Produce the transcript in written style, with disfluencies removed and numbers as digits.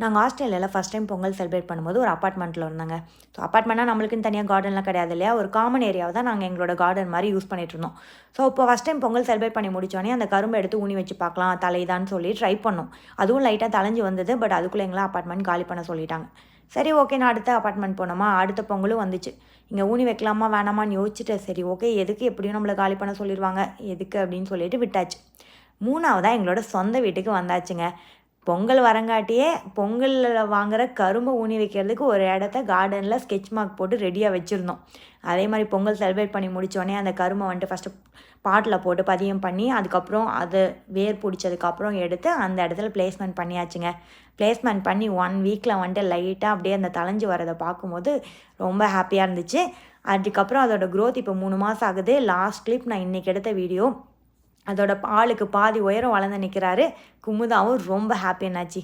நாங்கள் ஆஸ்திரேலியாவில் first time Pongal celebrate பண்ணும்போது ஒரு அப்பார்ட்மெண்ட்டில் இருந்தாங்க. ஸோ அப்பார்ட்மெண்ட்னா நம்மளுக்குன்னு தனியாக கார்டன்லாம் கிடையாது இல்லையா? ஒரு காமன் ஏரியாவை தான் நாங்கள் எங்களோட கார்டன் மாதிரி யூஸ் பண்ணிட்டு இருந்தோம். ஸோ இப்போ ஃபஸ்ட் டைம் பொங்கல் செலிப்ரேட் பண்ணி முடிச்சோடனே அந்த கரும்பை எடுத்து ஊனி வச்சு பார்க்கலாம் தலைதான்னு சொல்லி ட்ரை பண்ணோம். அதுவும் லைட்டாக தலைஞ்சு வந்தது. பட் அதுக்குள்ளே எங்களை அப்பார்ட்மெண்ட் காலி பண்ண சொல்லிட்டாங்க. சரி ஓகே, நான் அடுத்த அப்பார்ட்மெண்ட் போனோமா, அடுத்த பொங்கலும் வந்துச்சு. இங்கே ஊனி வைக்கலாமா வேணாமான்னு யோசிச்சுட்டு சரி ஓகே எதுக்கு எப்படியும் நம்மளை காலி பண்ண சொல்லிடுவாங்க எதுக்கு அப்படின்னு சொல்லிட்டு விட்டாச்சு. 3வதாக எங்களோட சொந்த வீட்டுக்கு வந்தாச்சுங்க. பொங்கல் வரங்காட்டியே பொங்கலில் வாங்குகிற கரும்பை ஊனி வைக்கிறதுக்கு ஒரு இடத்த கார்டனில் ஸ்கெட்ச் மார்க் போட்டு ரெடியாக வச்சுருந்தோம். அதே மாதிரி பொங்கல் செலிப்ரேட் பண்ணி முடித்தோடனே அந்த கரும்பை வந்துட்டு ஃபஸ்ட்டு பாட்டில் போட்டு பதியம் பண்ணி அதுக்கப்புறம் அது வேர் பிடிச்சதுக்கப்புறம் எடுத்து அந்த இடத்துல பிளேஸ்மெண்ட் பண்ணியாச்சுங்க. பிளேஸ்மெண்ட் பண்ணி 1 வீக்கில் வந்துட்டு லைட்டாக அப்படியே அந்த தளைஞ்சு வரதை பார்க்கும்போது ரொம்ப ஹாப்பியாக இருந்துச்சு. அதுக்கப்புறம் அதோட க்ரோத் இப்போ 3 மாதம் ஆகுது. லாஸ்ட் கிளிப் நான் இன்றைக்கி எடுத்த வீடியோ. அதோட ஆளுக்கு பாதி உயரம் வளர்ந்து நிற்கிறாரு. குமுதாவும் ரொம்ப ஹாப்பி என்னாச்சு.